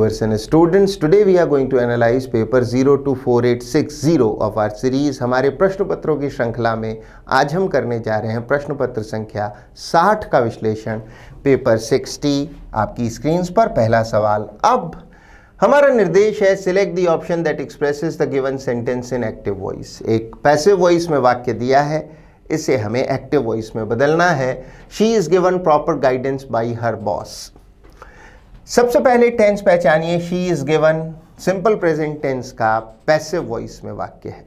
viewers and students, today we are going to analyze paper 024860 of our series। हमारे प्रश्न पत्रों की श्रृंखला में आज हम करने जा रहे हैं प्रश्न पत्र संख्या 60 का विश्लेषण। पेपर 60 आपकी स्क्रीन पर पहला सवाल। अब हमारा निर्देश है select the option that expresses the given sentence in active voice. एक पैसिव वॉइस में वाक्य दिया है, इसे हमें एक्टिव वॉइस में बदलना है। She is given proper guidance by her boss. सबसे पहले टेंस पहचानिए। She is given simple present tense का पैसिव वॉइस में वाक्य है।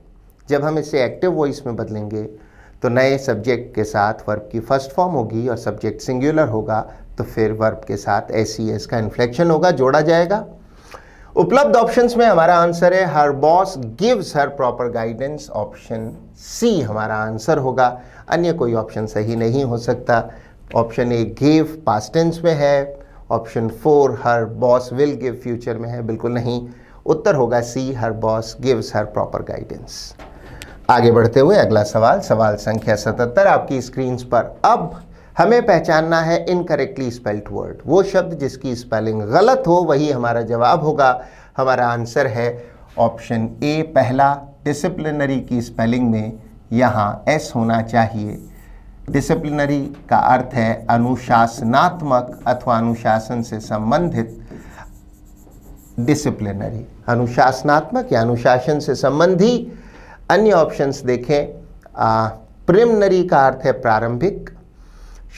जब हम इसे एक्टिव वॉइस में बदलेंगे तो नए सब्जेक्ट के साथ वर्ब की फर्स्ट फॉर्म होगी और सब्जेक्ट सिंगुलर होगा, तो फिर वर्ब के साथ एस का इन्फ्लेक्शन होगा, जोड़ा जाएगा। उपलब्ध ऑप्शंस में हमारा आंसर है her boss gives her proper guidance. Option C हमारा आंसर होगा, अन्य कोई ऑप्शन सही नहीं हो सकता। Option A give past tense में है, option 4 her boss will give future में है, बिल्कुल नहीं। उत्तर होगा C her boss gives her proper guidance. आगे बढ़ते हुए अगला सवाल, सवाल संख्या 77 आपकी स्क्रीन पर। अब हमें पहचानना है इनकरेक्टली स्पेल्ड वर्ड। वो शब्द जिसकी स्पेलिंग गलत हो वही हमारा जवाब होगा। हमारा आंसर है ऑप्शन ए पहला। डिसिप्लिनरी की स्पेलिंग में यहाँ एस होना चाहिए। डिसिप्लिनरी का अर्थ है अनुशासनात्मक अथवा अनुशासन से संबंधित। डिसिप्लिनरी अनुशासनात्मक या अनुशासन से संबंधी। अन्य ऑप्शंस देखें। प्रिलिमिनरी का अर्थ है प्रारंभिक।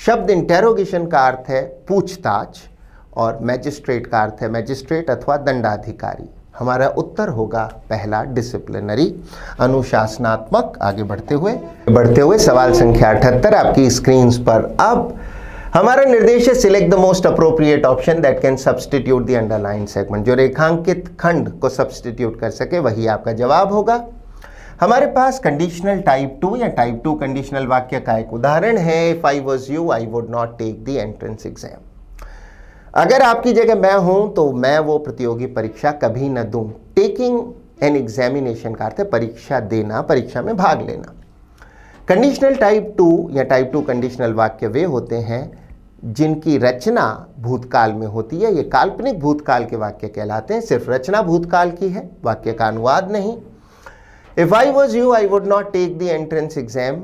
शब्द इंटेरोगेशन का अर्थ है पूछताछ, और मैजिस्ट्रेट का अर्थ है मैजिस्ट्रेट अथवा दंडाधिकारी। हमारा उत्तर होगा पहला डिसिप्लिनरी, अनुशासनात्मक। आगे बढ़ते हुए सवाल संख्या 78 आपकी स्क्रीन पर। अब हमारा निर्देश है select the most appropriate option that can substitute the underline segment. जो रेखांकित खंड को सब्सटीट्यूट कर सके वही आपका जवाब होगा। हमारे पास कंडीशनल टाइप 2 या टाइप 2 कंडीशनल वाक्य का एक उदाहरण है। If I was you I would not take the entrance exam. अगर आपकी जगह मैं हूं तो मैं वो प्रतियोगी परीक्षा कभी न दूं। टेकिंग एन एग्जामिनेशन का अर्थ है परीक्षा देना, परीक्षा में भाग लेना। कंडीशनल टाइप 2 या टाइप 2 कंडीशनल वाक्य वे होते हैं जिनकी रचना भूतकाल में होती है। ये काल्पनिक भूतकाल के वाक्य कहलाते हैं। सिर्फ रचना भूतकाल की है, वाक्य का अनुवाद नहीं। If I was you I would not take the entrance exam.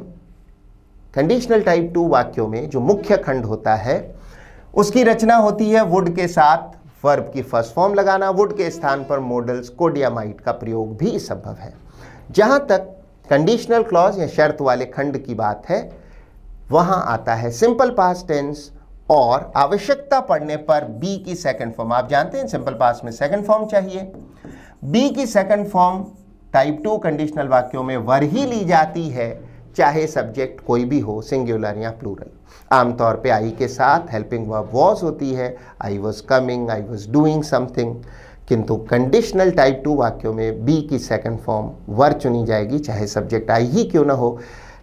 Conditional type 2 वाक्यों में जो मुख्य खंड होता है उसकी रचना होती है वुड के साथ वर्ब की फर्स्ट फॉर्म लगाना। वुड के स्थान पर मॉडल्स कोड या माइट का प्रयोग भी संभव है। जहां तक कंडीशनल क्लॉज या शर्त वाले खंड की बात है, वहां आता है सिंपल पास्ट टेंस और आवश्यकता पड़ने पर बी की सेकंड फॉर्म। आप जानते हैं सिंपल पास्ट में सेकंड फॉर्म चाहिए। बी की सेकंड फॉर्म टाइप 2 कंडीशनल वाक्यों में वर ही ली जाती है, चाहे सब्जेक्ट कोई भी हो, सिंगुलर या प्लूरल। आमतौर पे आई के साथ हेल्पिंग वर्ब वॉज होती है। I was coming, I was doing something. किंतु कंडीशनल टाइप 2 वाक्यों में बी की सेकंड फॉर्म वर चुनी जाएगी, चाहे सब्जेक्ट आई ही क्यों ना हो।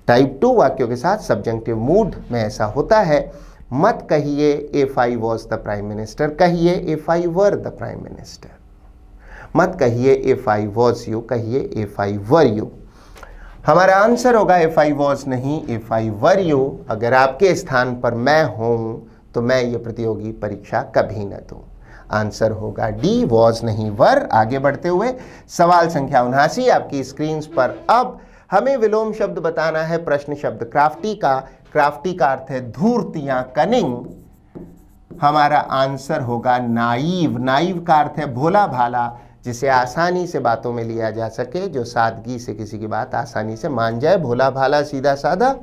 टाइप 2 वाक्यों के साथ सब्जेक्टिव मूड में ऐसा होता है। मत कहिए if I was the prime minister, कहिए if I were the prime minister. मत कहिए इफ आई वॉज यू, कहिए इफ आई वर यू। हमारा आंसर होगा इफ आई वॉज नहीं, इफ आई वर यू। अगर आपके स्थान पर मैं हूं तो मैं ये प्रतियोगी परीक्षा कभी न दूं। आंसर होगा डी, वॉज नहीं वर। आगे बढ़ते हुए सवाल संख्या 79 आपकी स्क्रीन पर। अब हमें विलोम शब्द बताना है प्रश्न शब्द क्राफ्टी का। क्राफ्टी का अर्थ है धूर्त या कनिंग। हमारा आंसर होगा नाइव। नाइव का अर्थ है भोला भाला, जिसे आसानी से बातों में लिया जा सके, जो सादगी से किसी की बात आसानी से मान जाए, भोला भाला सीधा साधा।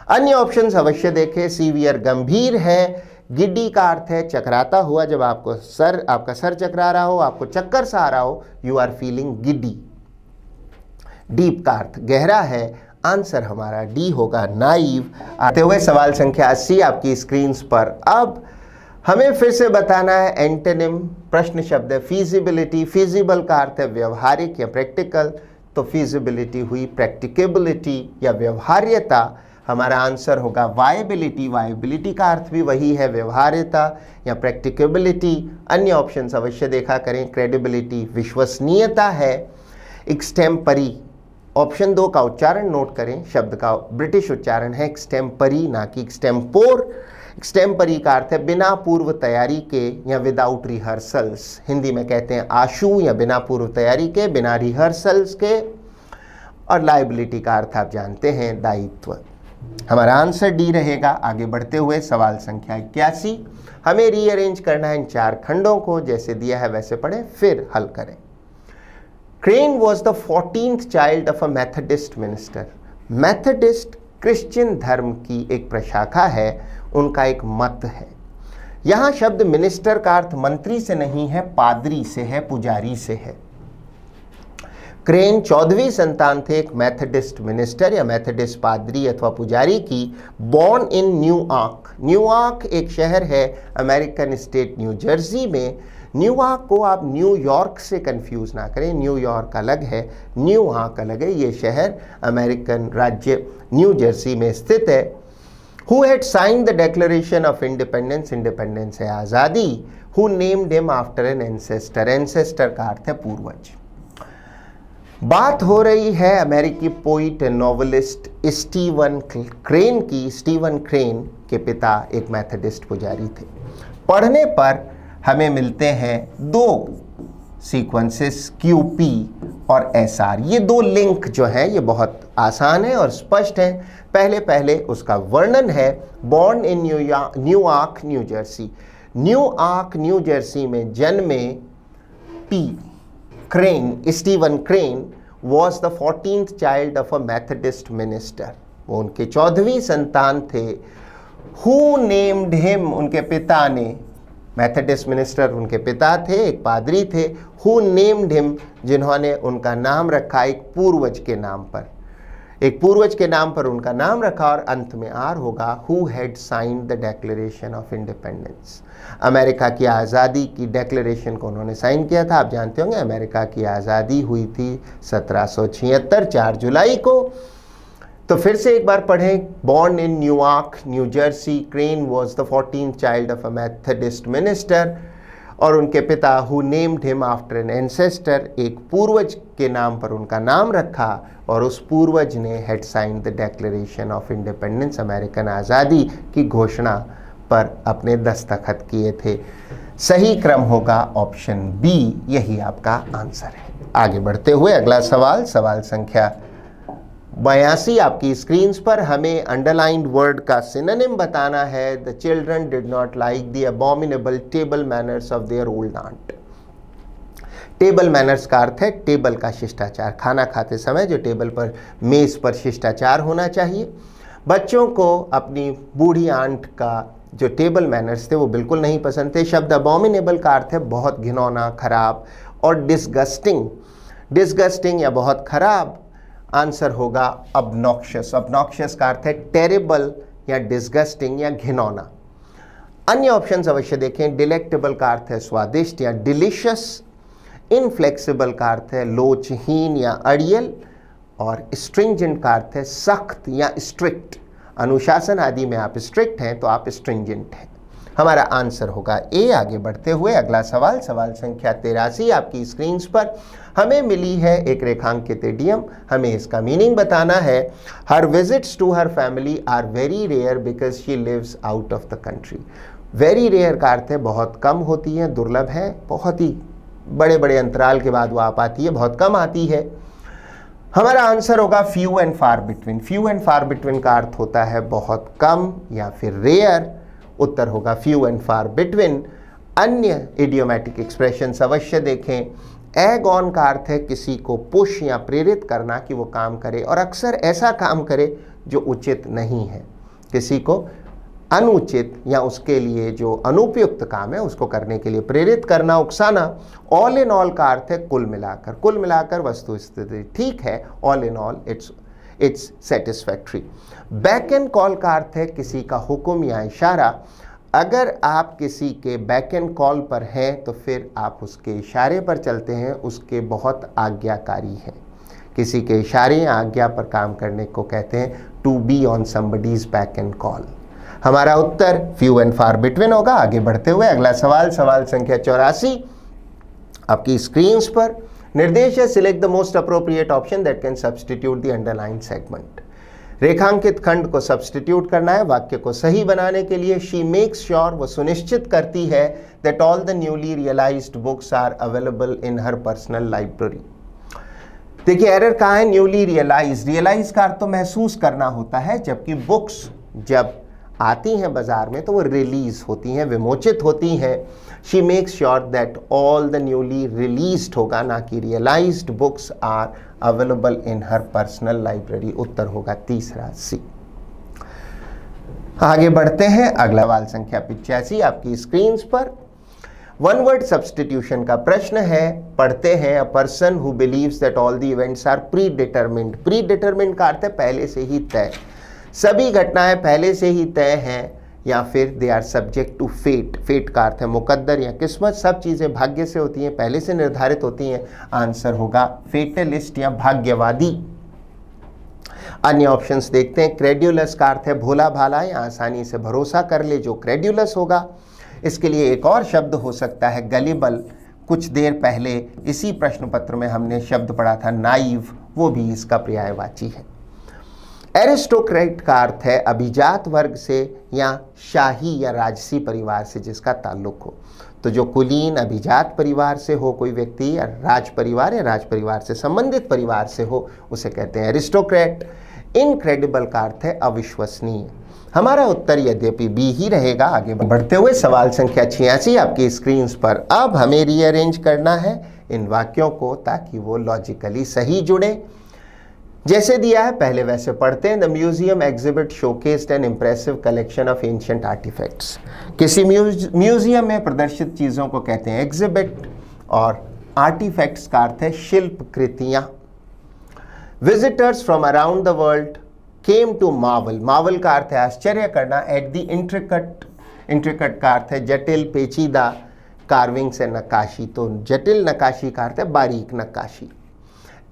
अन्य ऑप्शंस अवश्य देखें। सीवियर गंभीर है। गिड्डी का अर्थ है चकराता हुआ, जब आपका सर चकरा रहा हो, आपको चक्कर सा आ रहा हो, you are feeling Giddi. Deep का अर्थ गहरा है। आंसर हमारा डी होगा नाइव। आते हुए सवाल संख्या 80 आपकी स्क्रीन पर। अब हमें फिर से बताना है एंटोनिम। प्रश्न शब्द है फीजिबिलिटी। फीजिबल का अर्थ है व्यवहारिक या प्रैक्टिकल, तो फीजिबिलिटी हुई प्रैक्टिकेबिलिटी या व्यवहार्यता। हमारा आंसर होगा वायबिलिटी। वायबिलिटी का अर्थ भी वही है, व्यवहार्यता या प्रैक्टिकेबिलिटी। अन्य ऑप्शंस अवश्य देखा करें। क्रेडिबिलिटी विश्वसनीयता है। एक्सटेम्परी, ऑप्शन 2 का उच्चारण नोट करें। शब्द का ब्रिटिश उच्चारण है एक्सटेम्परी, ना कि एक्सटेम्पोर। एक्सटेम्परी का अर्थ है बिना पूर्व तैयारी के या विदाउट रिहर्सल्स, हिंदी में कहते हैं आशु या बिना पूर्व तैयारी के, बिना रिहर्सल्स के। और लायबिलिटी का अर्थ आप जानते हैं दायित्व। हमारा आंसर डी रहेगा। आगे बढ़ते हुए सवाल संख्या 81, हमें रीअरेंज करना है इन 4 खंडों को, जैसे दिया है वैसे पढ़ें फिर हल करें। Crane was the 14th child of a Methodist minister. Methodist Christian धर्म की एक प्रशाखा है, उनका एक मत है। यहां शब्द मिनिस्टर का अर्थ मंत्री से नहीं है, पादरी से है, पुजारी से है। क्रेन 14वीं संतान थे एक मैथडिस्ट मिनिस्टर या मैथडिस्ट पादरी अथवा पुजारी की, बॉर्न इन न्यूयॉर्क। न्यूयॉर्क एक शहर है अमेरिकन स्टेट न्यू जर्सी में। न्यूयॉर्क को आप न्यूयॉर्क से कंफ्यूज ना करें, न्यूयॉर्क अलग है, न्यूयॉर्क अलग है। ये शहर अमेरिकन राज्य न्यू जर्सी में स्थित है। Who had signed the Declaration of Independence, independence है आज़ादी, who named him after an ancestor, ancestor का अर्थ है पूर्वज। बात हो रही है अमेरिकी poet and novelist Steven crane की। स्टीवन क्रेन के पिता एक मैथडिस्ट पुजारी थे। पढ़ने पर हमें मिलते हैं 2 सीक्वेंसेस QP और SR। ये 2 लिंक जो हैं ये बहुत आसान है और स्पष्ट है। पहले उसका वर्णन है। Born in New York New Jersey, New York New Jersey में जन्मे P Crane, Stephen Crane was the 14th child of a Methodist minister. वो उनके 14वीं संतान थे। हु नेम्ड हिम, उनके पिता ने, मैथडिस्ट मिनिस्टर उनके पिता थे, एक पादरी थे। हु नेम्ड हिम, जिन्होंने उनका नाम रखा एक पूर्वज के नाम पर, एक पूर्वज के नाम पर उनका नाम रखा। और अंत में आर होगा। Who had signed the declaration of independence, America की आज़ादी की डिक्लेरेशन को उन्होंने साइन किया था। आप जानते होंगे अमेरिका की आज़ादी हुई थी 1776 4 जुलाई को। तो फिर से एक बार पढ़ें। Born in New York New Jersey, Crane was the 14th child of a Methodist minister. और उनके पिता who named him after an ancestor, एक पूर्वज के नाम पर उनका नाम रखा। और उस पूर्वज ने had signed the declaration of independence, American आज़ादी की घोषणा पर अपने दस्तखत किए थे। सही क्रम होगा ऑप्शन बी, यही आपका आंसर है। आगे बढ़ते हुए अगला सवाल, सवाल संख्या 82 आपकी स्क्रीन पर। हमें अंडरलाइंड वर्ड का सिनोनिम बताना है। The children did not like the abominable table manners of their old aunt. Table manners का अर्थ है टेबल का शिष्टाचार, खाना खाते समय जो टेबल पर, मेज पर शिष्टाचार होना चाहिए। बच्चों को अपनी बूढ़ी आंट का जो टेबल मैनर्स थे वो बिल्कुल नहीं पसंद थे। शब्द अबॉमिनेबल का अर्थ है बहुत घिनौना, खराब। और डिसगस्टिंग, डिसगस्टिंग या बहुत खराब, आंसर होगा ऑब्नॉक्शियस। ऑब्नॉक्शियस का अर्थ है टेरिबल या डिसगस्टिंग या घिनौना। अन्य ऑप्शंस अवश्य देखें। डिलेक्टेबल का अर्थ है स्वादिष्ट या डिलिशियस। इनफ्लेक्सिबल का अर्थ है लोचहीन या अड़ियल। और स्ट्रिंजेंट का अर्थ है सख्त या स्ट्रिक्ट। अनुशासन आदि में आप स्ट्रिक्ट हैं तो आप स्ट्रिंजेंट हैं। हमारा आंसर होगा ए। आगे बढ़ते हुए अगला सवाल, सवाल संख्या 83 आपकी स्क्रीन पर। हमें मिली है एक रेखांकित इडियम, हमें इसका मीनिंग बताना है। Her visits to her family are very rare because she lives out of the country. Very rare का अर्थ है बहुत कम होती है, दुर्लभ है, बहुत ही बड़े बड़े अंतराल के बाद वो आ पाती है, बहुत कम आती है। हमारा आंसर होगा few and far between. Few and far between का अर्थ होता है बहुत कम या फिर रेयर। उत्तर होगा फ्यू एंड फार बिटवीन। अन्य इडियोमैटिक एक्सप्रेशंस अवश्य देखें। एग ऑन का अर्थ है किसी को पुश या प्रेरित करना कि वो काम करे, और अक्सर ऐसा काम करे जो उचित नहीं है। किसी को अनुचित या उसके लिए जो अनुपयुक्त काम है उसको करने के लिए प्रेरित करना, उकसाना। ऑल इन ऑल का अर्थ है कुल मिलाकर, कुल मिलाकर वस्तु स्थिति ठीक है। All in all it's satisfactory. Back and call का अर्थ है किसी का हुक्म या इशारा। अगर आप किसी के बैक एंड कॉल पर हैं तो फिर आप उसके इशारे पर चलते हैं, उसके बहुत आज्ञाकारी हैं। किसी के इशारे या आज्ञा पर काम करने को कहते हैं to be on somebody's back and call. हमारा उत्तर फ्यू एंड फार बिटवीन होगा। आगे बढ़ते हुए अगला सवाल, सवाल संख्या 84 आपकी स्क्रीन्स पर। निर्देश है select the most appropriate option that can substitute the underline segment. रेखांकित खंड को सब्स्टिट्यूट करना है वाक्य को सही बनाने के लिए। शी मेक्स श्योर, वो सुनिश्चित करती है, that all the newly realised books are available in her personal library. देखिए एरर कहाँ है, न्यूली रियलाइज। रियलाइज का अर्थ तो महसूस करना होता है, जबकि बुक्स जब आती हैं बाजार में तो वो रिलीज होती हैं, विमोचित होती हैं। She makes sure that all the newly released होगा, ना कि realised books are available in her personal library. उत्तर होगा तीसरा सी। आगे बढ़ते हैं, अगला सवाल संख्या 85 आपकी स्क्रीन पर। वन वर्ड सब्स्टिट्यूशन का प्रश्न है, पढ़ते हैं, a person who believes that all the events are predetermined. Predetermined का अर्थ है पहले से ही तय, सभी घटनाएं पहले से ही तय हैं, या फिर they are subject to fate. Fate का अर्थ है मुकद्दर या किस्मत, सब चीज़ें भाग्य से होती हैं, पहले से निर्धारित होती हैं। आंसर होगा फेटलिस्ट या भाग्यवादी। अन्य ऑप्शंस देखते हैं। क्रेड्यूलस का अर्थ है भोला भाला या आसानी से भरोसा कर ले, जो क्रेड्यूलस होगा। इसके लिए एक और शब्द हो सकता है गलिबल। कुछ देर पहले इसी प्रश्न पत्र में हमने शब्द पढ़ा था नाइव, वो भी इसका पर्यायवाची है। एरिस्टोक्रेट का अर्थ है अभिजात वर्ग से या शाही या राजसी परिवार से जिसका ताल्लुक हो। तो जो कुलीन अभिजात परिवार से हो कोई व्यक्ति, या राज परिवार से संबंधित परिवार से हो, उसे कहते हैं एरिस्टोक्रेट। इनक्रेडिबल का अर्थ है अविश्वसनीय। हमारा उत्तर यद्यपि बी ही रहेगा। आगे बढ़ते हुए सवाल संख्या 86 आपकी स्क्रीन पर। अब हमें रीअरेंज करना है इन वाक्यों को ताकि वो लॉजिकली सही जुड़े। जैसे दिया है पहले वैसे पढ़ते हैं। The museum exhibit showcased an impressive collection of ancient artefacts. किसी म्यूजियम में प्रदर्शित चीज़ों को कहते हैं एग्जिबिट, और आर्टिफैक्ट्स का अर्थ है शिल्प कृतियाँ। Visitors from around the world came to marvel. Marvel का अर्थ है आश्चर्य करना। एट द इंट्रिकट, इंट्रिकट का अर्थ है जटिल पेचीदा कार्विंग से नक्काशी, तो जटिल नक्काशी का अर्थ है बारीक नक्काशी।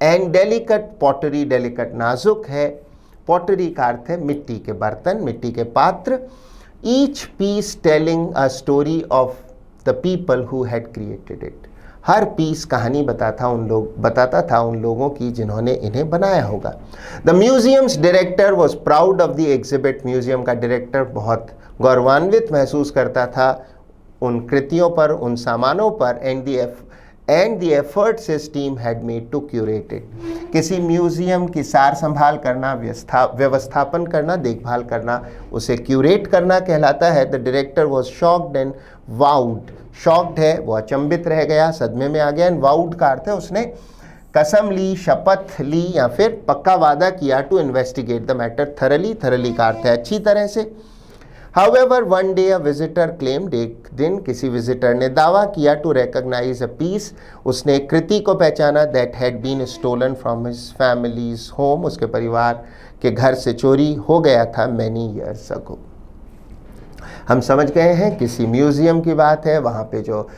एंड डेलिकेट पॉटरी, डेलिकेट नाजुक है। पॉटरी का अर्थ है मिट्टी के बर्तन, मिट्टी के पात्र। Each piece telling a story of the people who had created it. हर पीस कहानी बताता था उन लोगों की जिन्होंने इन्हें बनाया होगा। The museum's director was proud of the exhibit. Museum का डायरेक्टर बहुत गौरवान्वित महसूस करता था उन कृतियों पर, उन सामानों पर। And the efforts his team had made to curate it. किसी म्यूजियम की सार संभाल करना, व्यवस्थापन करना, देखभाल करना, उसे क्यूरेट करना कहलाता है। The director was shocked and vowed. Shocked है वो अचंभित रह गया, सदमे में आ गया। एंड वाउड का अर्थ है उसने कसम ली, शपथ ली या फिर पक्का वादा किया। To investigate the matter thoroughly. Thoroughly का अर्थ है अच्छी तरह से। However, one day a visitor claimed, एक दिन किसी विजिटर ने दावा किया, टू recognize a piece, उसने एक कृति को पहचाना, that had been stolen from his family's home, उसके परिवार के घर से चोरी हो गया था many years ago। हम समझ गए हैं किसी म्यूजियम की बात है, वहाँ पे जो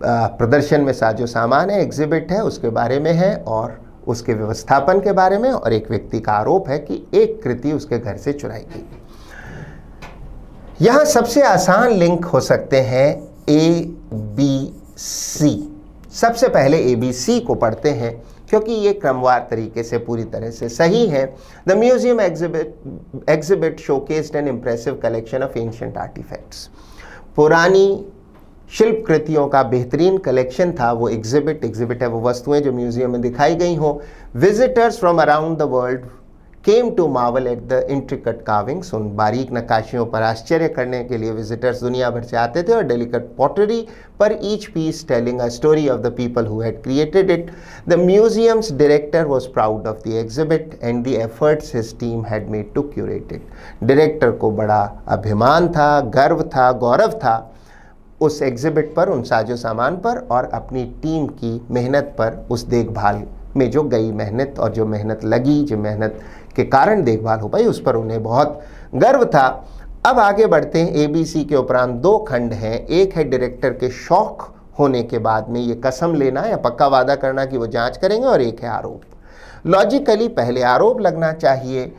प्रदर्शन में साजो सामान है, एग्जिबिट है, उसके बारे में है और उसके व्यवस्थापन के बारे में, और एक व्यक्ति का आरोप है कि एक कृति उसके घर से चुराई गई। यहाँ सबसे आसान लिंक हो सकते हैं ए बी सी। सबसे पहले ए बी सी को पढ़ते हैं क्योंकि ये क्रमवार तरीके से पूरी तरह से सही है। The museum exhibit showcased an impressive collection of ancient artefacts. पुरानी शिल्प कृतियों का बेहतरीन कलेक्शन था वो एग्जिबिट। एग्जिबिट है वो वस्तुएं जो म्यूजियम में दिखाई गई हो। Visitors from around the world came to marvel at the intricate carvings. उन बारीक नक्काशियों पर आश्चर्य करने के लिए विजिटर्स दुनिया भर से आते थे। और डेलिकेट पॉटरी पर each piece telling a story of the people who had created it. The museum's director was proud of the exhibit and the efforts his team had made to curate it. Director को बड़ा अभिमान था, गर्व था, गौरव था उस exhibit पर, उन साजो सामान पर, और अपनी टीम की मेहनत पर, उस देखभाल में जो गई मेहनत और जो मेहनत लगी, जो मेहनत के कारण देखभाल हो पाई, उस पर उन्हें बहुत गर्व था। अब आगे बढ़ते हैं। एबीसी के उपरांत दो खंड हैं। एक है डायरेक्टर के शौक होने के बाद में ये कसम लेना या पक्का वादा करना कि वो जांच करेंगे, और एक है आरोप। लॉजिकली पहले आरोप लगना चाहिए,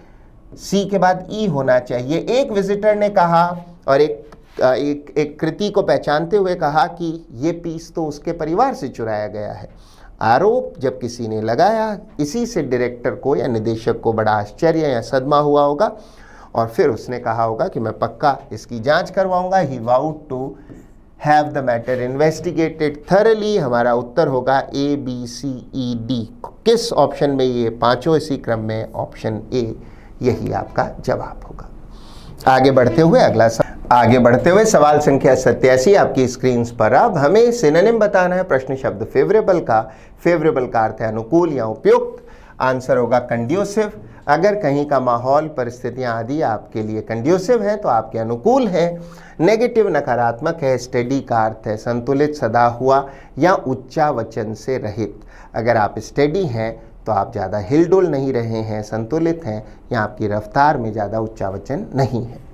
सी के बाद ई होना चाहिए। एक विजिटर ने कहा और एक कृति को पहचानते हुए कहा कि ये पीस तो उसके परिवार से चुराया गया है। आरोप जब किसी ने लगाया, इसी से डायरेक्टर को या निदेशक को बड़ा आश्चर्य या सदमा हुआ होगा और फिर उसने कहा होगा कि मैं पक्का इसकी जांच करवाऊंगा। He vowed to have the matter investigated thoroughly. हमारा उत्तर होगा A, B, C, E, D. किस ऑप्शन में? ये पांचों इसी क्रम में, ऑप्शन ए यही आपका जवाब होगा। आगे बढ़ते हुए सवाल संख्या 87 आपकी स्क्रीन पर। अब हमें सिनोनिम बताना है प्रश्न शब्द फेवरेबल का। फेवरेबल का अर्थ है अनुकूल या उपयुक्त। आंसर होगा कंड्यूसिव। अगर कहीं का माहौल, परिस्थितियां आदि आपके लिए कंड्यूसिव है तो आपके अनुकूल है। नेगेटिव नकारात्मक है। स्टेडी का अर्थ है संतुलित, सदा हुआ या उच्चावचन से रहित। अगर आप स्टेडी हैं तो आप ज़्यादा हिलडुल नहीं रहे हैं, संतुलित हैं, या आपकी रफ्तार में ज़्यादा उच्चावचन नहीं है।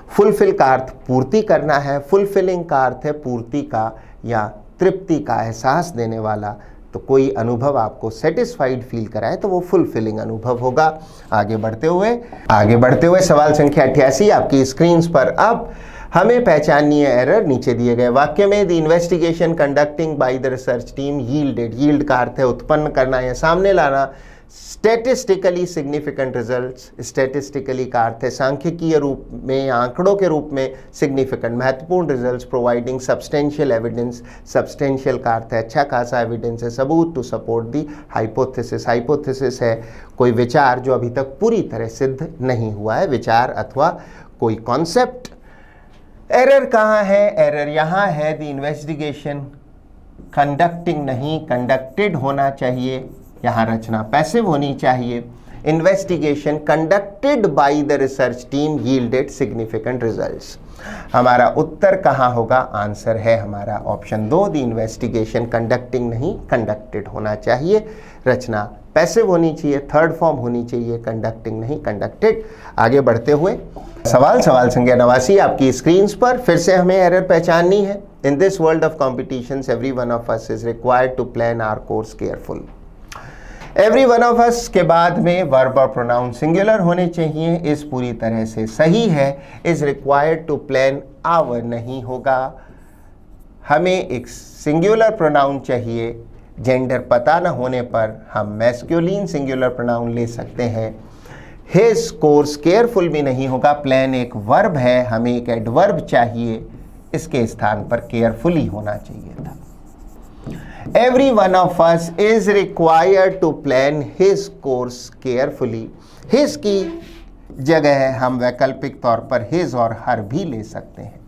फुलफिल का अर्थ पूर्ति करना है। फुलफिलिंग का अर्थ है पूर्ति का या तृप्ति का एहसास देने वाला। तो कोई अनुभव आपको सेटिस्फाइड फील कराए तो वो फुलफिलिंग अनुभव होगा। आगे बढ़ते हुए सवाल संख्या 88 आपकी स्क्रीन पर। अब हमें पहचाननी है एरर। नीचे दिए गए वाक्य में the investigation conducting by the research team yielded. Yield का अर्थ है उत्पन्न करना या सामने लाना। Statistically significant results. स्टैटिस्टिकली का अर्थ है सांख्यिकीय रूप में या आंकड़ों के रूप में सिग्निफिकेंट, महत्वपूर्ण results. Providing substantial evidence. Substantial का अर्थ है अच्छा खासा एविडेंस है, सबूत, to support the hypothesis. Hypothesis है कोई विचार जो अभी तक पूरी तरह सिद्ध नहीं हुआ है, विचार अथवा कोई कॉन्सेप्ट। एरर कहाँ है? एरर यहाँ है। द इन्वेस्टिगेशन कंडक्टिंग नहीं, कंडक्टेड होना चाहिए। यहाँ रचना पैसिव होनी चाहिए। Investigation conducted by the research team yielded significant results. हमारा उत्तर कहाँ होगा? आंसर है हमारा ऑप्शन 2। द इन्वेस्टिगेशन कंडक्टिंग नहीं, कंडक्टेड होना चाहिए। रचना पैसिव होनी चाहिए, थर्ड फॉर्म होनी चाहिए, कंडक्टिंग नहीं कंडक्टेड। आगे बढ़ते हुए सवाल संख्या 89 आपकी स्क्रीन पर। फिर से हमें एरर पहचाननी है। In this world of competitions every one of us is required to plan our course careful. Every one of us के बाद में वर्ब और प्रोनाउन सिंगुलर होने चाहिए। इस पूरी तरह से सही है। Is required to plan our नहीं होगा। हमें एक सिंगुलर प्रोनाउन चाहिए। जेंडर पता न होने पर हम मैस्कुलिन सिंगुलर प्रोनाउन ले सकते हैं। हिज कोर्स केयरफुल भी नहीं होगा। प्लान एक वर्ब है, हमें एक एडवर्ब चाहिए। इसके स्थान पर केयरफुली होना चाहिए था। Every one of us is required to plan his course carefully. His की जगह हम वैकल्पिक तौर पर his और her भी ले सकते हैं।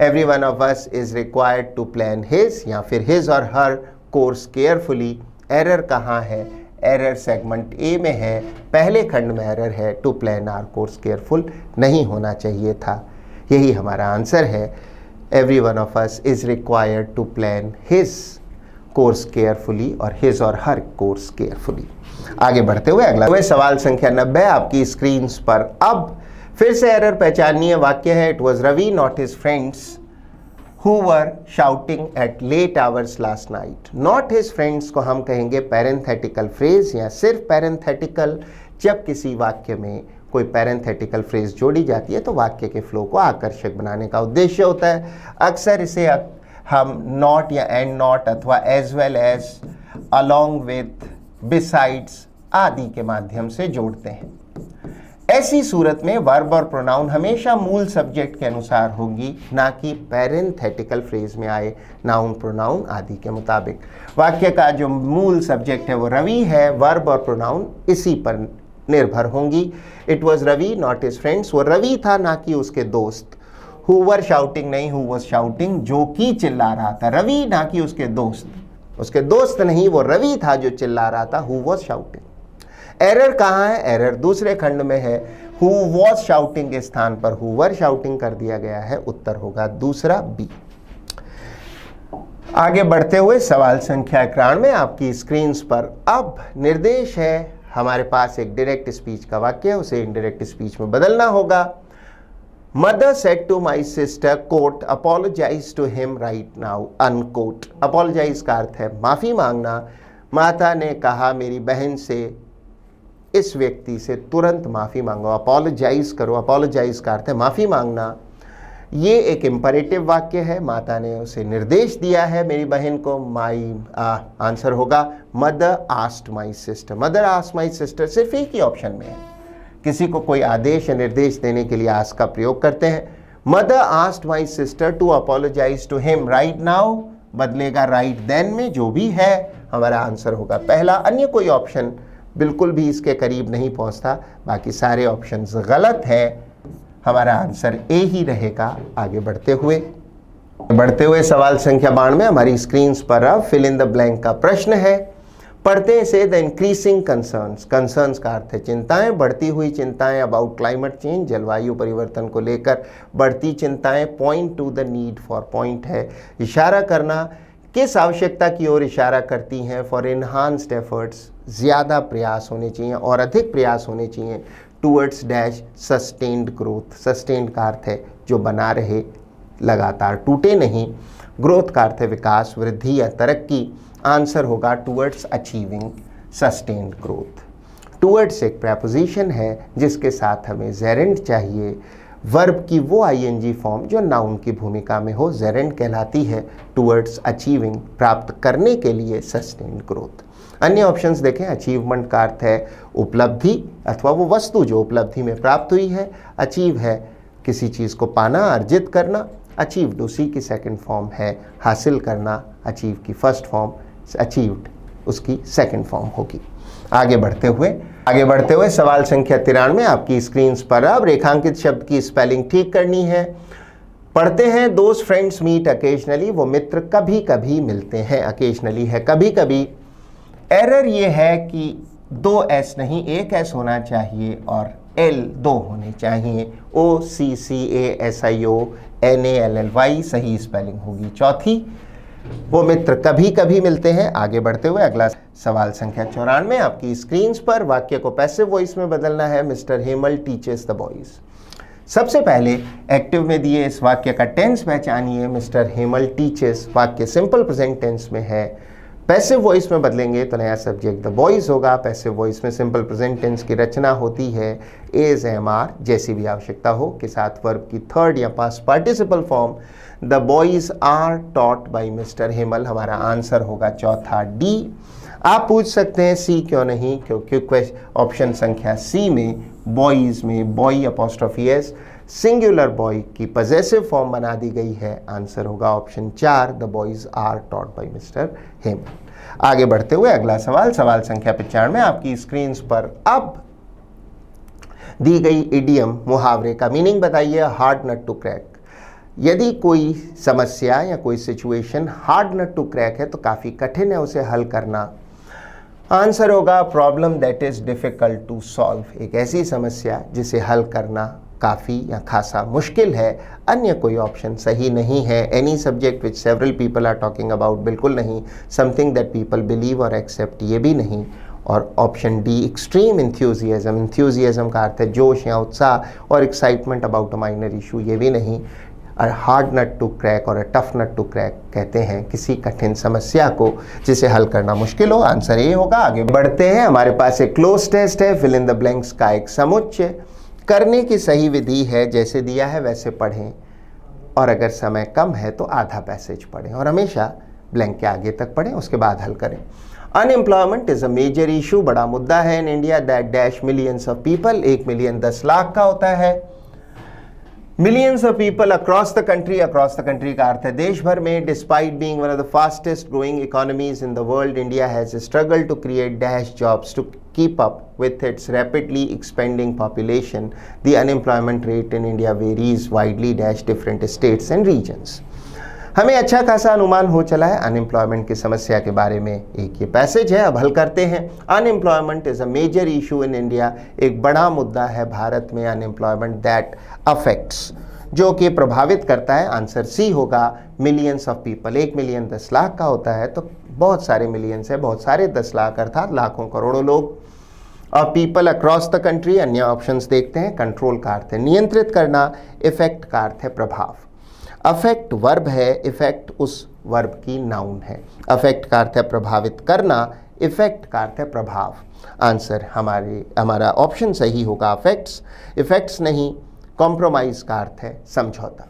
Every one of us is required to plan his या फिर his और her course carefully। एरर कहाँ है? एरर सेगमेंट ए में है, पहले खंड में एरर है। To plan our course careful नहीं होना चाहिए था। यही हमारा आंसर है। Every one of us is required to plan his course carefully और हिज और हर कोर्स केयरफुली। आगे बढ़ते हुए अगला सवाल संख्या 90 आपकी स्क्रीन पर। अब फिर से एरर पहचाननी है। वाक्य है it was Ravi not his friends who were shouting at late hours last night. Not his friends को हम कहेंगे पैरेंथेटिकल फ्रेज या सिर्फ पैरेंथेटिकल। जब किसी वाक्य में कोई पैरेंथेटिकल फ्रेज जोड़ी जाती है तो वाक्य के फ्लो को आकर्षक बनाने का उद्देश्य होता है। अक्सर इसे हम नॉट या एंड नॉट अथवा as well as, along with, besides आदि के माध्यम से जोड़ते हैं। ऐसी सूरत में वर्ब और प्रोनाउन हमेशा मूल सब्जेक्ट के अनुसार होगी, ना कि पैरेंथेटिकल फ्रेज में आए नाउन प्रोनाउन आदि के मुताबिक। वाक्य का जो मूल सब्जेक्ट है वो रवि है, वर्ब और प्रोनाउन इसी पर निर्भर होंगी। It was Ravi not his friends, वो रवि था ना कि उसके दोस्त। हु वर शाउटिंग नहीं, हु वॉज शाउटिंग, जो कि चिल्ला रहा था। रवि ना कि उसके दोस्त, उसके दोस्त नहीं, वो रवि था जो चिल्ला रहा था। Who was shouting. एरर कहाँ है? एरर दूसरे खंड में है। हु वॉज शाउटिंग के स्थान पर हु वर शाउटिंग कर दिया गया है। उत्तर होगा दूसरा बी। आगे बढ़ते हुए सवाल संख्या 91 आपकी स्क्रीन पर। अब निर्देश है हमारे पास एक डायरेक्ट स्पीच का वाक्य, उसे इनडायरेक्ट स्पीच में बदलना होगा। Mother said to my sister, quote, apologize to him right now, unquote. Apologize का अर्थ है माफ़ी मांगना। माता ने कहा मेरी बहन से, इस व्यक्ति से तुरंत माफ़ी मांगो। अपोलोजाइज करो। अपोलोजाइज का अर्थ है माफ़ी मांगना। ये एक इम्परेटिव वाक्य है, माता ने उसे निर्देश दिया है मेरी बहन को। माई आंसर होगा mother asked my sister. Mother asked my sister सिर्फ एक ही ऑप्शन में है, किसी को कोई आदेश या निर्देश देने के लिए आस्क का प्रयोग करते हैं। Mother asked my sister to apologise to him right now बदलेगा राइट देन में, जो भी है हमारा आंसर होगा पहला। अन्य कोई ऑप्शन बिल्कुल भी इसके करीब नहीं पहुंचता, बाकी सारे ऑप्शंस गलत हैं। हमारा आंसर ए ही रहेगा। आगे बढ़ते हुए सवाल संख्या 92 हमारी स्क्रीन पर अब फिल इन द ब्लैंक का प्रश्न है। पढ़ते हैं से द इंक्रीजिंग कंसर्न्स। कंसर्न्स का अर्थ है चिंताएं, बढ़ती हुई चिंताएं अबाउट क्लाइमेट चेंज, जलवायु परिवर्तन को लेकर बढ़ती चिंताएं। Point two the need for, point है इशारा करना, किस आवश्यकता की ओर इशारा करती हैं। फॉर इन्हांस्ड एफर्ट्स, ज़्यादा प्रयास होने चाहिए और अधिक प्रयास होने चाहिए। Towards dash sustained growth, sustained का अर्थ है जो बना रहे, लगातार टूटे नहीं। ग्रोथ का अर्थ है विकास, वृद्धि या तरक्की। आंसर होगा towards achieving sustained growth. Towards एक प्रेपोजिशन है जिसके साथ हमें जेरेंड चाहिए। वर्ब की वो आईएनजी फॉर्म जो नाउन की भूमिका में हो जेरेंड कहलाती है। टूवर्ड्स अचीविंग, प्राप्त करने के लिए सस्टेन्ड ग्रोथ। अन्य ऑप्शंस देखें। अचीवमेंट का अर्थ है उपलब्धि अथवा वो वस्तु जो उपलब्धि में प्राप्त हुई है। अचीव है किसी चीज़ को पाना, अर्जित करना। अचीव्ड उसी की सेकंड फॉर्म है हासिल करना। अचीव की फर्स्ट फॉर्म, अचीव्ड उसकी सेकंड फॉर्म होगी। आगे बढ़ते हुए सवाल संख्या 93 आपकी स्क्रीन पर अब रेखांकित शब्द की स्पेलिंग ठीक करनी है। पढ़ते हैं दोस्त फ्रेंड्स मीट अकेजनली, वो मित्र कभी कभी मिलते हैं। अकेजनली है कभी कभी। एरर ये है कि 2 एस नहीं 1 एस होना चाहिए और एल 2 होने चाहिए। OCCASIONALLY सही स्पेलिंग होगी। चौथी, वो मित्र कभी कभी मिलते हैं। आगे बढ़ते हुए अगला सवाल संख्या 94 आपकी स्क्रीन पर। वाक्य को पैसिव वॉइस में बदलना है। Mister Hemal teaches the boys. सबसे पहले एक्टिव में दिए इस वाक्य का टेंस पहचानिए। मिस्टर हेमल टीचेस वाक्य सिंपल प्रेजेंट टेंस में है। पैसिव वॉइस में बदलेंगे तो नया सब्जेक्ट द बॉयज होगा। पैसिव वॉइस में सिंपल प्रेजेंट टेंस की रचना होती है एज, एम, आर जैसी भी आवश्यकता हो के साथ वर्ब की थर्ड या past participle form. The boys are taught by mister Hemal. हमारा आंसर होगा चौथा डी। आप पूछ सकते हैं सी क्यों नहीं, क्योंकि ऑप्शन संख्या सी में बॉयज में boy apostrophe s singular boy की पजेसिव फॉर्म बना दी गई है। आंसर होगा option 4 the boys are taught by mister Hemal. आगे बढ़ते हुए अगला सवाल संख्या 95 आपकी स्क्रीन पर अब दी गई इडियम मुहावरे का मीनिंग बताइए। Hard nut to crack. यदि कोई समस्या या कोई situation hard nut to crack है तो काफ़ी कठिन है उसे हल करना। आंसर होगा problem that is difficult to solve. एक ऐसी समस्या जिसे हल करना काफ़ी या खासा मुश्किल है। अन्य कोई ऑप्शन सही नहीं है। Any subject which several people are talking about बिल्कुल नहीं। समथिंग दैट पीपल बिलीव और एक्सेप्ट ये भी नहीं। और option D extreme enthusiasm. Enthusiasm का अर्थ है जोश या उत्साह और excitement about a minor issue ये भी नहीं। और हार्ड नट टू क्रैक और टफ नट टू क्रैक कहते हैं किसी कठिन समस्या को जिसे हल करना मुश्किल हो। आंसर ये होगा। आगे बढ़ते हैं। हमारे पास एक क्लोज टेस्ट है फिल इन द ब्लैंक्स का एक समुच्चय। करने की सही विधि है जैसे दिया है वैसे पढ़ें और अगर समय कम है तो आधा पैसेज पढ़ें और हमेशा ब्लैंक के आगे तक पढ़ें उसके बाद हल करें। Unemployment is a major issue, बड़ा मुद्दा है in India that dash millions of people. 1 million 10 lakh का होता है। Millions of people across the country, across the country का अर्थ है देश भर में। Despite being one of the fastest growing economies in the world, India has struggled to create dash jobs to keep up with its rapidly expanding population. The unemployment rate in India varies widely dash different states and regions. हमें अच्छा खासा अनुमान हो चला है unemployment की समस्या के बारे में। एक ये पैसेज है, अब हल करते हैं। Unemployment is a major issue in India, एक बड़ा मुद्दा है भारत में अनएम्प्लॉयमेंट दैट अफेक्ट्स, जो कि प्रभावित करता है। आंसर सी होगा millions of people. 1 million 10 lakh का होता है तो बहुत सारे मिलियंस है, बहुत सारे 10 लाख अर्थात लाखों करोड़ों लोग। और पीपल अक्रॉस द कंट्री। अन्य ऑप्शंस देखते हैं। कंट्रोल का अर्थ है नियंत्रित करना, इफेक्ट का अर्थ है प्रभाव। अफेक्ट वर्ब है, इफेक्ट उस वर्ब की नाउन है। अफेक्ट का अर्थ है प्रभावित करना, इफेक्ट का अर्थ है प्रभाव। आंसर हमारा ऑप्शन सही होगा अफेक्ट्स। इफेक्ट्स नहीं, कॉम्प्रोमाइज का अर्थ है समझौता।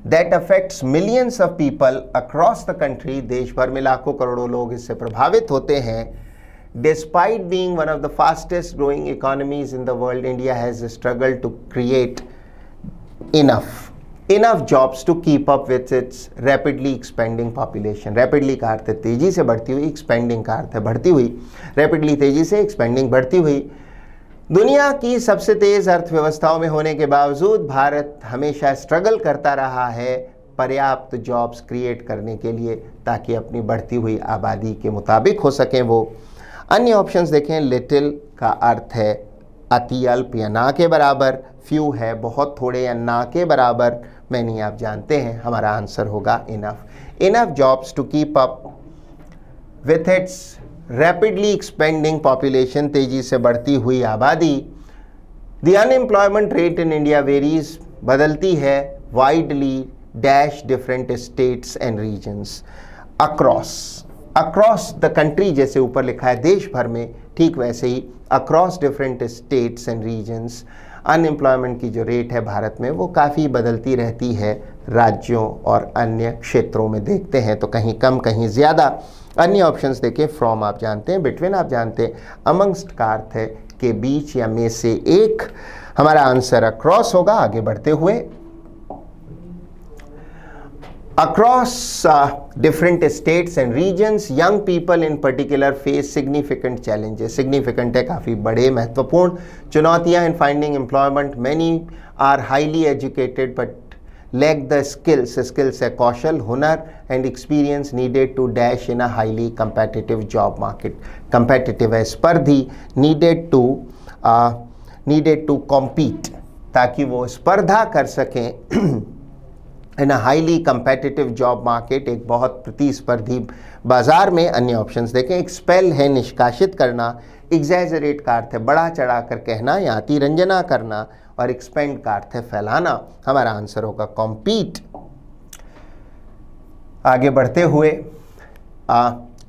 That affects millions of people across the country, देश भर में लाखों करोड़ों लोग इससे प्रभावित होते हैं। Despite being one of the fastest growing economies in the world, India has struggle to create enough jobs to keep up with its rapidly expanding population। rapidly का अर्थ है तेजी से बढ़ती हुई, expanding का अर्थ है बढ़ती हुई, rapidly तेजी से, expanding बढ़ती हुई। दुनिया की सबसे तेज अर्थव्यवस्थाओं में होने के बावजूद भारत हमेशा स्ट्रगल करता रहा है पर्याप्त जॉब्स क्रिएट करने के लिए, ताकि अपनी बढ़ती हुई आबादी के मुताबिक हो सकें वो। अन्य ऑप्शंस देखें। लिटिल का अर्थ है अति अल्प या ना के बराबर, फ्यू है बहुत थोड़े या ना के बराबर, मैनी आप जानते हैं, हमारा आंसर होगा enough jobs to keep up with its rapidly expanding population, तेजी से बढ़ती हुई आबादी। The unemployment rate in India varies, बदलती है widely dash different states and regions, across the country, जैसे ऊपर लिखा है देश भर में, ठीक वैसे ही across different states and regions unemployment की जो रेट है भारत में वो काफ़ी बदलती रहती है राज्यों और अन्य क्षेत्रों में। देखते हैं तो कहीं कम कहीं ज़्यादा। अन्य ऑप्शंस देखें। फ्रॉम आप जानते हैं, बिटवीन आप जानते हैं, अमंगस्ट का अर्थ है के बीच या में से एक, हमारा आंसर अक्रॉस होगा। आगे बढ़ते हुए, across different states and regions, young people in particular face significant challenges। significant है काफ़ी बड़े महत्वपूर्ण चुनौतियां in finding employment। many are highly educated but lack the skills है कौशल, हुनर and experience needed to dash in a highly competitive job market। competitive है स्पर्धी, needed to compete, ताकि वो स्पर्धा कर सकें इन हाईली कंपेटिटिव जॉब मार्केट, एक बहुत प्रतिस्पर्धी बाजार में। अन्य ऑप्शंस देखें। एक्सपेल है निष्कासित करना, एग्जैजरेट का अर्थ है बढ़ा चढ़ा कर कहना या अतिरंजना करना, और एक्सपेंड का अर्थ है फैलाना, हमारा आंसर होगा कॉम्पीट। आगे बढ़ते हुए,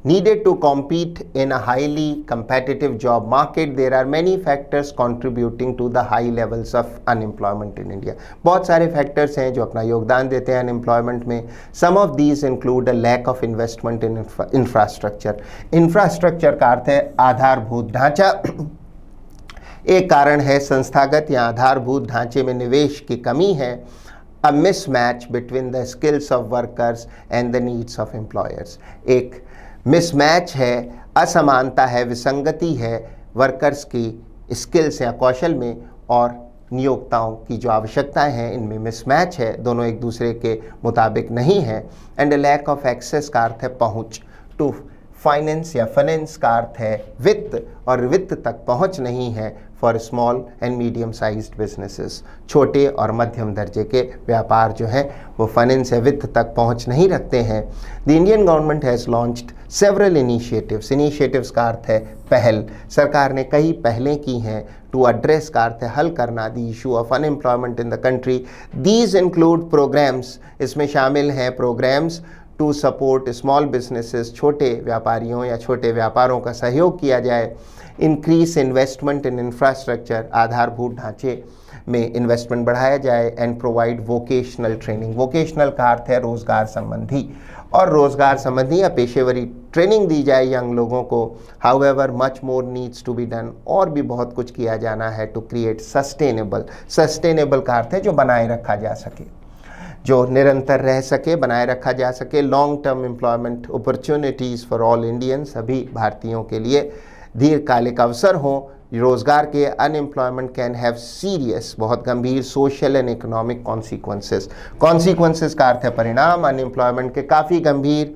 needed to compete in a highly competitive job market, there are many factors contributing to the high levels of unemployment in India। बहुत सारे फैक्टर्स हैं जो अपना योगदान देते हैं अनएम्प्लॉयमेंट में। some of these include a lack of investment in infrastructure। infrastructure का अर्थ है आधारभूत ढांचा। एक कारण है संस्थागत या आधारभूत ढांचे में निवेश की कमी है। a mismatch between the skills of workers and the needs of employers। एक मिसमैच है, असमानता है, विसंगति है वर्कर्स की स्किल्स या कौशल में और नियोक्ताओं की जो आवश्यकताएं हैं, इनमें मिसमैच है, दोनों एक दूसरे के मुताबिक नहीं है। एंड लैक ऑफ एक्सेस का अर्थ है पहुंच, टू फाइनेंस या फाइनेंस का अर्थ है वित्त, और वित्त तक पहुंच नहीं है for small and medium sized businesses. छोटे और मध्यम दर्जे के व्यापार जो हैं वो फाइनेंस या वित्त तक पहुंच नहीं रखते हैं। The Indian government has launched several initiatives. Initiatives का अर्थ है पहल, सरकार ने कई पहलें की हैं। टू एड्रेस का अर्थ है हल करना the issue of unemployment in the country. These include programs, इसमें शामिल हैं programs to support small businesses, छोटे व्यापारियों या छोटे व्यापारों का सहयोग किया जाए। इंक्रीज इन्वेस्टमेंट इन इंफ्रास्ट्रक्चर, आधारभूत ढांचे में इन्वेस्टमेंट बढ़ाया जाए। And provide vocational training, vocational का अर्थ है रोजगार संबंधी, और रोजगार संबंधी या पेशेवरी ट्रेनिंग दी जाए यंग लोगों को। However much more needs to be done, और भी बहुत कुछ किया जाना है। टू क्रिएट सस्टेनेबल, सस्टेनेबल का अर्थ है जो बनाए रखा जा सके, जो निरंतर रह सके, बनाए रखा जा सके। Long term employment opportunities for all Indians, सभी भारतीयों के लिए दीर्घकालिक अवसर हों रोजगार के। अनएम्प्लॉयमेंट कैन हैव सीरियस, बहुत गंभीर social and economic consequences. Consequences का अर्थ है परिणाम। अनएम्प्लॉयमेंट के काफ़ी गंभीर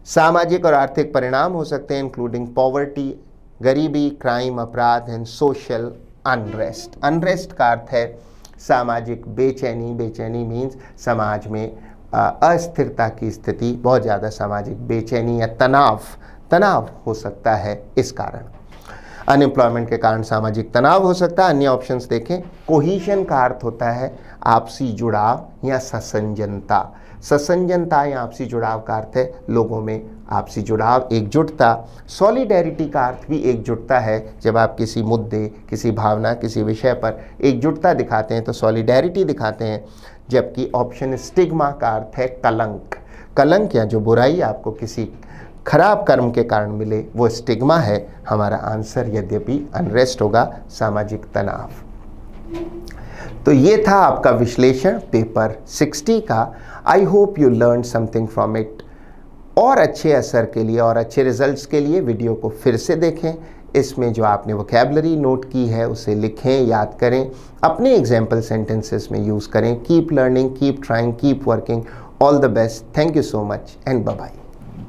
सामाजिक और आर्थिक परिणाम हो सकते हैं, इंक्लूडिंग पॉवर्टी, गरीबी, क्राइम, अपराध एंड सोशल अनरेस्ट। अनरेस्ट का अर्थ है सामाजिक बेचैनी। बेचैनी मीन्स समाज में अस्थिरता की स्थिति, बहुत ज़्यादा सामाजिक बेचैनी या तनाव हो सकता है। इस कारण अनएम्प्लॉयमेंट के कारण सामाजिक तनाव हो सकता है। अन्य ऑप्शंस देखें। कोहीशन का अर्थ होता है आपसी जुड़ाव या ससंजनता। ससंजनता या आपसी जुड़ाव का अर्थ है लोगों में आपसी जुड़ाव, एकजुटता। सॉलिडेरिटी का अर्थ भी एकजुटता है। जब आप किसी मुद्दे, किसी भावना, किसी विषय पर एकजुटता दिखाते हैं तो सॉलिडेरिटी दिखाते हैं। जबकि ऑप्शन स्टिग्मा का अर्थ है कलंक। कलंक या जो बुराई आपको किसी खराब कर्म के कारण मिले वो स्टिग्मा है। हमारा आंसर यद्यपि अनरेस्ट होगा, सामाजिक तनाव। तो ये था आपका विश्लेषण पेपर 60 का। I hope you learn something from it. और अच्छे असर के लिए और अच्छे रिजल्ट्स के लिए वीडियो को फिर से देखें। इसमें जो आपने वोकैबुलरी नोट की है उसे लिखें, याद करें, अपने एग्जाम्पल सेंटेंसेस में यूज़ करें। Keep learning, keep trying, keep working. All the best. Thank you so much and bye bye.